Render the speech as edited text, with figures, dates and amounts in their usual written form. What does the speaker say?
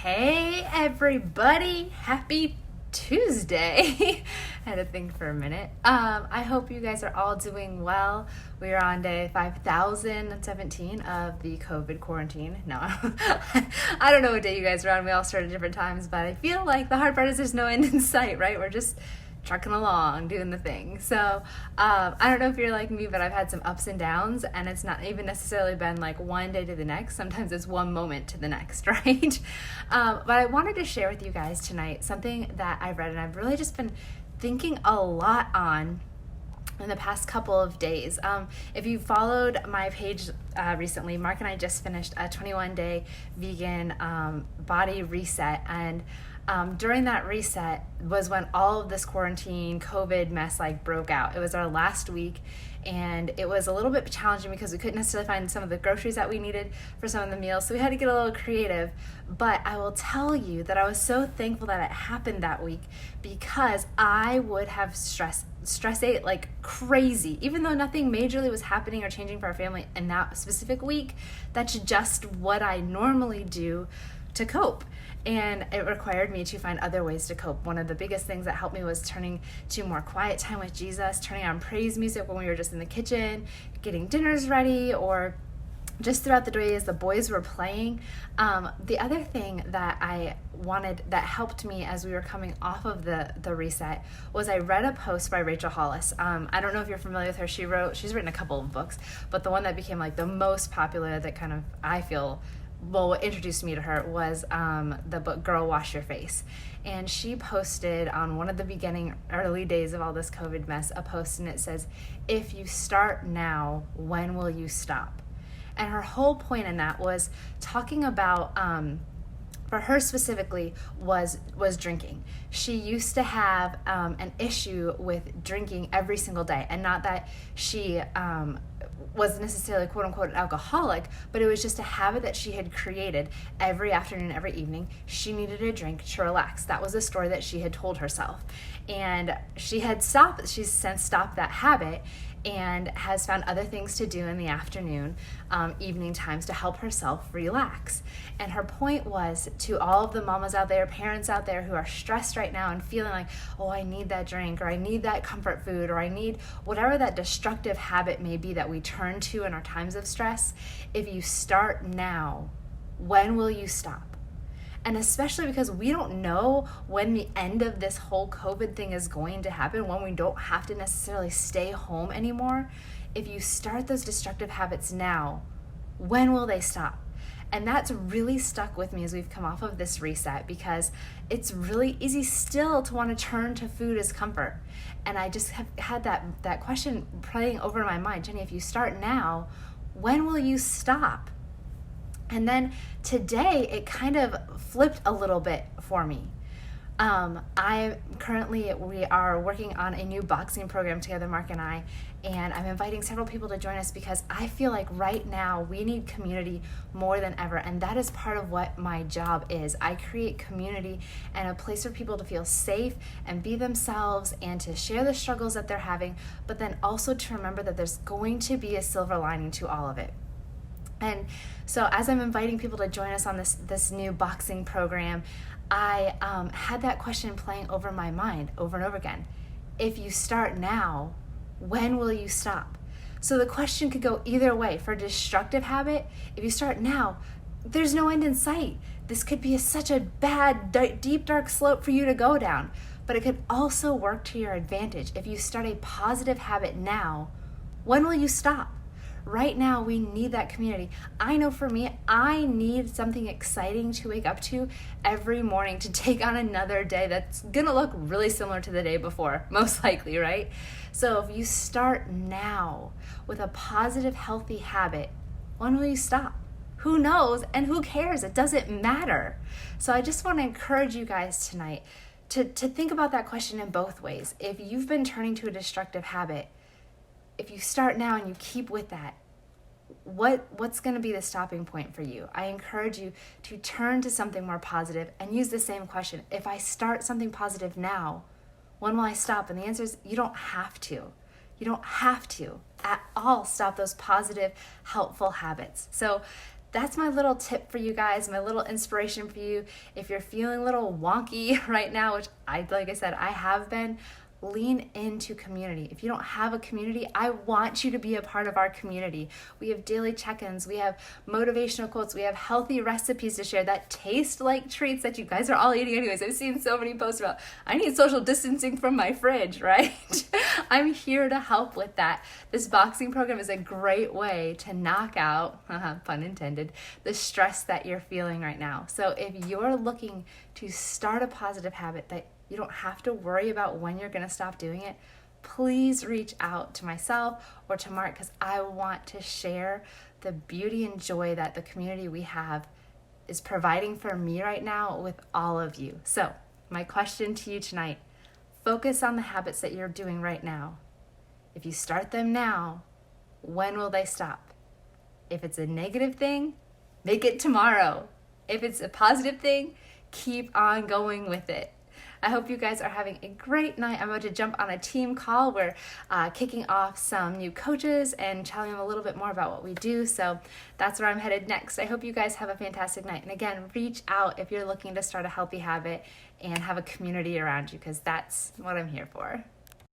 Hey everybody, happy Tuesday. I had to think for a minute. I hope you guys are all doing well. We are on day 5017 of the COVID quarantine. No, I don't know what day you guys are on. We all start at different times, but I feel like the hard part is there's no end in sight, right? We're just trucking along, doing the thing. So I don't know if you're like me, but I've had some ups and downs, and it's not even necessarily been like one day to the next. Sometimes it's one moment to the next, right? But I wanted to share with you guys tonight something that I read, and I've really just been thinking a lot on in the past couple of days. If you followed my page recently, Mark and I just finished a 21-day vegan body reset, and during that reset was when all of this quarantine COVID mess broke out. It was our last week, and it was a little bit challenging because we couldn't necessarily find some of the groceries that we needed for some of the meals, so we had to get a little creative. But I will tell you that I was so thankful that it happened that week, because I would have stress ate like crazy. Even though nothing majorly was happening or changing for our family in that specific week, that's just what I normally do to cope. And it required me to find other ways to cope. One of the biggest things that helped me was turning to more quiet time with Jesus, turning on praise music when we were just in the kitchen, getting dinners ready, or just throughout the day as the boys were playing. The other thing that I wanted that helped me as we were coming off of the reset was I read a post by Rachel Hollis. I don't know if you're familiar with her. She's written a couple of books, but the one that became like the most popular that kind of I feel what introduced me to her was the book Girl Wash Your Face. And she posted on one of the beginning early days of all this COVID mess a post, and it says, "If you start now, when will you stop?" And her whole point in that was talking about for her specifically was drinking. She used to have an issue with drinking every single day, and not that she was necessarily quote unquote an alcoholic, but it was just a habit that she had created. Every afternoon, every evening, she needed a drink to relax. That was a story that she had told herself, and she's since stopped that habit and has found other things to do in the afternoon, evening times, to help herself relax. And her point was to all of the mamas out there, parents out there who are stressed right now and feeling like, oh, I need that drink, or I need that comfort food, or I need whatever that destructive habit may be that we turn to in our times of stress. If you start now, when will you stop? And especially because we don't know when the end of this whole COVID thing is going to happen, when we don't have to necessarily stay home anymore. If you start those destructive habits now, when will they stop? And that's really stuck with me as we've come off of this reset, because it's really easy still to want to turn to food as comfort. And I just have had that question playing over in my mind. Jenny, if you start now, when will you stop? And then today, it kind of flipped a little bit for me. We are working on a new boxing program together, Mark and I, and I'm inviting several people to join us because I feel like right now we need community more than ever, and that is part of what my job is. I create community and a place for people to feel safe and be themselves and to share the struggles that they're having, but then also to remember that there's going to be a silver lining to all of it. And so as I'm inviting people to join us on this new boxing program, I had that question playing over my mind over and over again. If you start now, when will you stop? So the question could go either way. For destructive habit, if you start now, there's no end in sight. This could be such a bad, deep, dark slope for you to go down. But it could also work to your advantage. If you start a positive habit now, when will you stop? Right now, we need that community. I know for me, I need something exciting to wake up to every morning to take on another day that's gonna look really similar to the day before, most likely, right? So if you start now with a positive, healthy habit, when will you stop? Who knows, and who cares? It doesn't matter. So I just wanna encourage you guys tonight to think about that question in both ways. If you've been turning to a destructive habit, if you start now and you keep with that, what's going to be the stopping point for you? I encourage you to turn to something more positive and use the same question. If I start something positive now, when will I stop? And the answer is you don't have to. You don't have to at all stop those positive, helpful habits. So that's my little tip for you guys, my little inspiration for you. If you're feeling a little wonky right now, which like I said, I have been, lean into community. If you don't have a community, I want you to be a part of our community. We have daily check-ins, we have motivational quotes, we have healthy recipes to share that taste like treats that you guys are all eating anyways. I've seen so many posts about, I need social distancing from my fridge, right? I'm here to help with that. This boxing program is a great way to knock out, pun intended, the stress that you're feeling right now. So if you're looking to start a positive habit that you don't have to worry about when you're going to stop doing it, please reach out to myself or to Mark, because I want to share the beauty and joy that the community we have is providing for me right now with all of you. So my question to you tonight, focus on the habits that you're doing right now. If you start them now, when will they stop? If it's a negative thing, make it tomorrow. If it's a positive thing, keep on going with it. I hope you guys are having a great night. I'm about to jump on a team call. We're kicking off some new coaches and telling them a little bit more about what we do. So that's where I'm headed next. I hope you guys have a fantastic night. And again, reach out if you're looking to start a healthy habit and have a community around you, because that's what I'm here for.